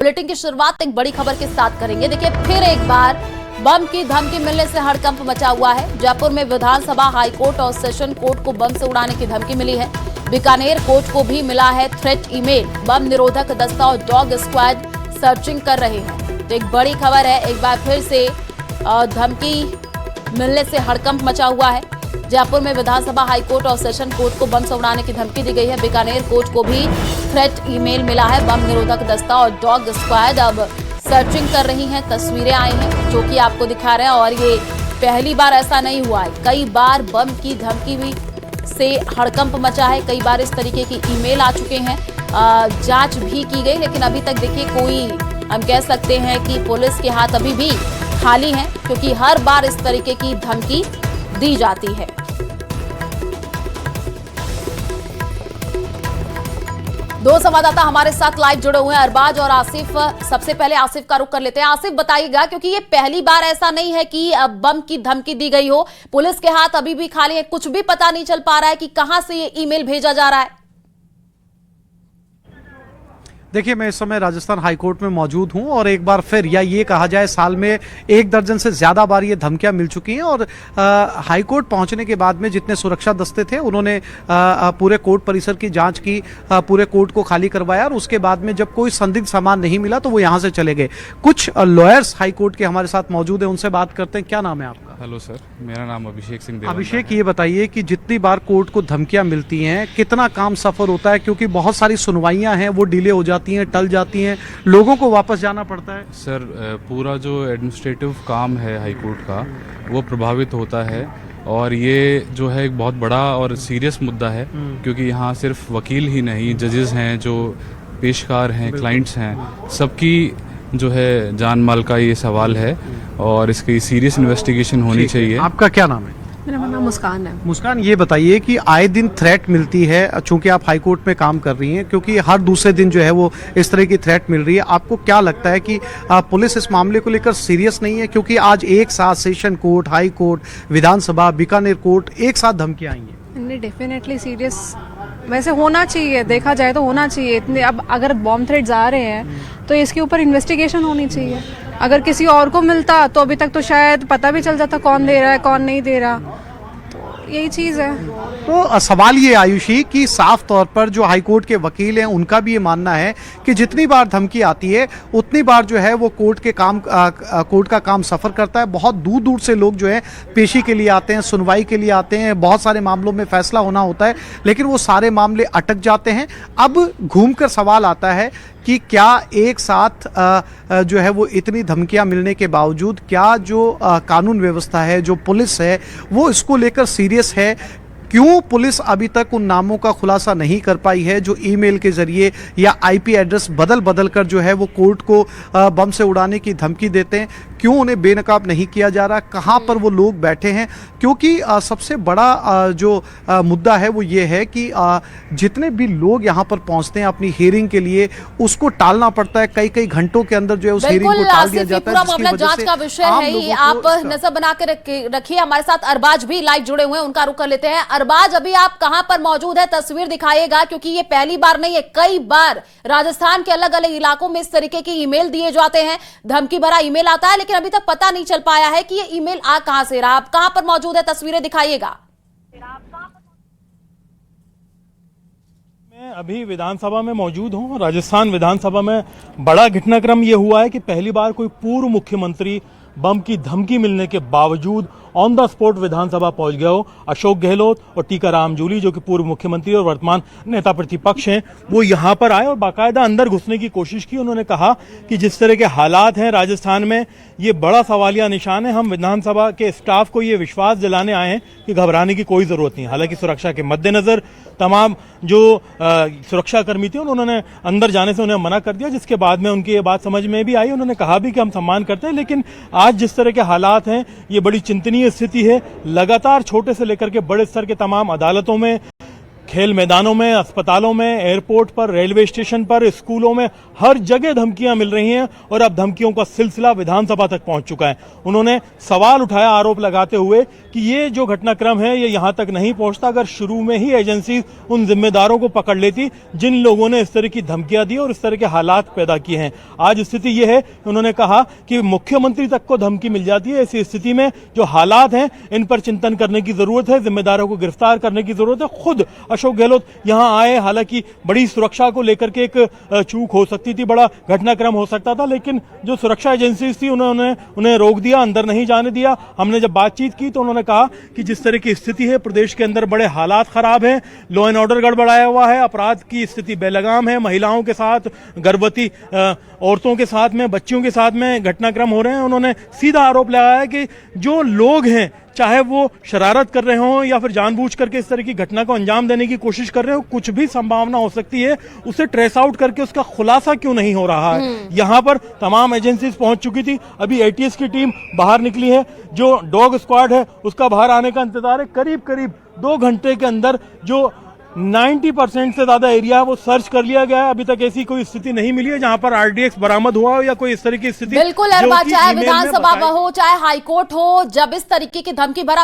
Bulletin की शुरुआत एक बड़ी खबर के साथ करेंगे। देखिए, फिर एक बार बम की धमकी मिलने से हड़कंप मचा हुआ है। जयपुर में विधानसभा, हाईकोर्ट और सेशन कोर्ट को बम से उड़ाने की धमकी मिली है। बीकानेर कोर्ट को भी मिला है थ्रेट ईमेल। बम निरोधक दस्ता और डॉग स्क्वाड सर्चिंग कर रहे हैं। तो एक बड़ी खबर है, एक बार फिर से धमकी मिलने से हड़कंप मचा हुआ है। जयपुर में विधानसभा, हाईकोर्ट और सेशन कोर्ट को बम से उड़ाने की धमकी दी गई है। बीकानेर कोर्ट को भी थ्रेट ईमेल मिला है। बम निरोधक दस्ता और डॉग स्क्वाड अब सर्चिंग कर रही हैं। तस्वीरें आई हैं जो कि आपको दिखा रहे हैं, और ये पहली बार ऐसा नहीं हुआ है। कई बार बम की धमकी हुई से हड़कंप मचा है। कई बार इस तरीके की ईमेल आ चुके हैं। जांच भी की गई, लेकिन अभी तक देखिए कोई, हम कह सकते हैं कि पुलिस के हाथ अभी भी खाली हैं, क्योंकि हर बार इस तरीके की धमकी दी जाती है। दो संवाददाता हमारे साथ लाइव जुड़े हुए हैं, अरबाज और आसिफ। सबसे पहले आसिफ का रुख कर लेते हैं। आसिफ, बताइएगा, क्योंकि ये पहली बार ऐसा नहीं है कि बम की धमकी दी गई हो। पुलिस के हाथ अभी भी खाली है, कुछ भी पता नहीं चल पा रहा है कि कहां से ये ईमेल भेजा जा रहा है। देखिए, मैं इस समय राजस्थान हाईकोर्ट में मौजूद हूं और एक बार फिर, या ये कहा जाए साल में 1 दर्जन से ज़्यादा बार ये धमकियां मिल चुकी हैं। और हाईकोर्ट पहुंचने के बाद में जितने सुरक्षा दस्ते थे उन्होंने पूरे कोर्ट परिसर की जांच की, पूरे कोर्ट को खाली करवाया, और उसके बाद में जब कोई संदिग्ध सामान नहीं मिला तो वो यहाँ से चले गए। कुछ लॉयर्स हाईकोर्ट के हमारे साथ मौजूद हैं, उनसे बात करते हैं। क्या नाम है आपका? हेलो सर, मेरा नाम अभिषेक सिंह देवंदा है। अभिषेक, ये बताइए कि जितनी बार कोर्ट को धमकियां मिलती हैं, कितना काम सफर होता है? क्योंकि बहुत सारी सुनवाइयां हैं, वो डिले हो जाती हैं, टल जाती हैं, लोगों को वापस जाना पड़ता है। सर, पूरा जो एडमिनिस्ट्रेटिव काम है हाईकोर्ट का, वो प्रभावित होता है। और ये जो है एक बहुत बड़ा और सीरियस मुद्दा है, क्योंकि यहाँ सिर्फ वकील ही नहीं, जजेस हैं, जो पेशकार हैं, क्लाइंट्स हैं, सबकी जो है जान माल का ये सवाल है, और इसकी सीरियस इन्वेस्टिगेशन होनी चाहिए। आपका क्या नाम है? मेरा नाम मुस्कान है। मुस्कान, ये बताइए कि आए दिन थ्रेट मिलती है, चूंकि आप हाईकोर्ट में काम कर रही हैं, क्योंकि हर दूसरे दिन जो है वो इस तरह की थ्रेट मिल रही है। आपको क्या लगता है कि पुलिस इस मामले को लेकर सीरियस नहीं है? क्योंकि आज एक साथ सेशन कोर्ट, हाई कोर्ट, विधानसभा, बीकानेर कोर्ट एक साथ धमकियां आई हैं। डेफिनेटली सीरियस वैसे होना चाहिए, देखा जाए तो होना चाहिए। इतने अब अगर बॉम्ब थ्रेट्स आ रहे हैं तो इसके ऊपर इन्वेस्टिगेशन होनी चाहिए। अगर किसी और को मिलता तो अभी तक तो शायद पता भी चल जाता कौन दे रहा है, कौन नहीं दे रहा। तो यही चीज़ है। तो सवाल ये आयुषी कि साफ तौर पर जो हाईकोर्ट के वकील हैं उनका भी ये मानना है कि जितनी बार धमकी आती है उतनी बार जो है वो कोर्ट का काम सफ़र करता है। बहुत दूर दूर से लोग जो है पेशी के लिए आते हैं, सुनवाई के लिए आते हैं, बहुत सारे मामलों में फैसला होना होता है, लेकिन वो सारे मामले अटक जाते हैं। अब घूमकर सवाल आता है कि क्या एक साथ जो है वो इतनी धमकियां मिलने के बावजूद क्या जो कानून व्यवस्था है, जो पुलिस है, वो इसको लेकर सीरियस है? क्यों पुलिस अभी तक उन नामों का खुलासा नहीं कर पाई है जो ईमेल के जरिए या आईपी एड्रेस बदल बदल कर जो है वो कोर्ट को बम से उड़ाने की धमकी देते हैं? क्यों उन्हें बेनकाब नहीं किया जा रहा? कहाँ पर वो लोग बैठे हैं? क्योंकि सबसे बड़ा जो मुद्दा है वो ये है कि जितने भी लोग यहाँ पर पहुँचते हैं अपनी हियरिंग के लिए, उसको टालना पड़ता है। कई कई घंटों के अंदर जो है उस हियरिंग को टाल दिया जाता है। पूरा मामला जांच का विषय है ही। आप नजर बना के रखिए। हमारे साथ अरबाज भी लाइव जुड़े हुए हैं, उनका रुख कर लेते हैं। अरबाज, अभी आप कहां पर मौजूद है? तस्वीर दिखाइएगा, क्योंकि ये पहली बार नहीं है, कई बार राजस्थान के अलग अलग इलाकों में इस तरीके की ईमेल दिए जाते हैं, धमकी भरा ईमेल आता है, लेकिन अभी तक पता नहीं चल पाया है कि ये ईमेल आ कहां से रहा। आप कहां पर मौजूद है? तस्वीरें दिखाइएगा। मैं अभी विधानसभा में मौजूद हूं। राजस्थान विधानसभा में बड़ा घटनाक्रम यह हुआ है कि पहली बार कोई पूर्व मुख्यमंत्री बम की धमकी मिलने के बावजूद ऑन द स्पॉट विधानसभा पहुंच गए हो। अशोक गहलोत और टीकाराम जूली, जो कि पूर्व मुख्यमंत्री और वर्तमान नेता प्रतिपक्ष हैं, वो यहां पर आए और बाकायदा अंदर घुसने की कोशिश की। उन्होंने कहा कि जिस तरह के हालात हैं राजस्थान में, ये बड़ा सवालिया निशान है। हम विधानसभा के स्टाफ को ये विश्वास दिलाने आए हैं कि घबराने की कोई जरूरत नहीं। हालांकि सुरक्षा के मद्देनजर तमाम जो सुरक्षा कर्मी थे उन्होंने अंदर जाने से उन्हें मना कर दिया, जिसके बाद में उनकी ये बात समझ में भी आई। उन्होंने कहा भी कि हम सम्मान करते हैं, लेकिन आज जिस तरह के हालात हैं ये बड़ी चिंतनीय स्थिति है। लगातार छोटे से लेकर के बड़े स्तर के तमाम अदालतों में खेल मैदानों में, अस्पतालों में, एयरपोर्ट पर, रेलवे स्टेशन पर, स्कूलों में, हर जगह धमकियां मिल रही हैं और अब धमकियों का सिलसिला विधानसभा तक पहुंच चुका है। उन्होंने सवाल उठाया आरोप लगाते हुए कि ये जो घटनाक्रम है ये यहां तक नहीं पहुंचता अगर शुरू में ही एजेंसी उन जिम्मेदारों को पकड़ लेती जिन लोगों ने इस तरह की धमकियां दी और इस तरह के हालात पैदा किए हैं। आज स्थिति यह है, उन्होंने कहा कि मुख्यमंत्री तक को धमकी मिल जाती है। ऐसी स्थिति में जो हालात हैं इन पर चिंतन करने की जरूरत है, जिम्मेदारों को गिरफ्तार करने की जरूरत है। खुद अशोक गहलोत यहां आए, हालांकि बड़ी सुरक्षा को लेकर के एक चूक हो सकती थी, बड़ा घटनाक्रम हो सकता था, लेकिन जो सुरक्षा एजेंसी थी उन्होंने उन्हें रोक दिया, अंदर नहीं जाने दिया। हमने जब बातचीत की तो उन्होंने कहा कि जिस तरह की स्थिति है प्रदेश के अंदर बड़े हालात खराब हैं, लॉ एंड ऑर्डर गड़बड़ाया हुआ है, अपराध की स्थिति बेलगाम है, महिलाओं के साथ, गर्भवती औरतों के साथ में, बच्चियों के साथ में घटनाक्रम हो रहे हैं। उन्होंने सीधा आरोप लगाया कि जो लोग हैं चाहे वो शरारत कर रहे हों या फिर जानबूझ करके इस तरह की घटना को अंजाम देने की कोशिश कर रहे हो, कुछ भी संभावना हो सकती है, उसे ट्रेस आउट करके उसका खुलासा क्यों नहीं हो रहा है। यहां पर तमाम एजेंसीज पहुंच चुकी थी, अभी एटीएस की टीम बाहर निकली है, जो डॉग स्क्वाड है उसका बाहर आने का इंतजार है। करीब करीब 2 घंटे के अंदर जो 90% से ज्यादा एरिया है वो सर्च कर लिया गया है। अभी तक ऐसी कोई स्थिति नहीं मिली है जहां पर आरडीएक्स बरामद हुआ हो या कोई इस तरह की स्थिति। बिल्कुल, चाहे विधानसभा हो चाहे हाईकोर्ट हो, जब इस तरीके की धमकी भरा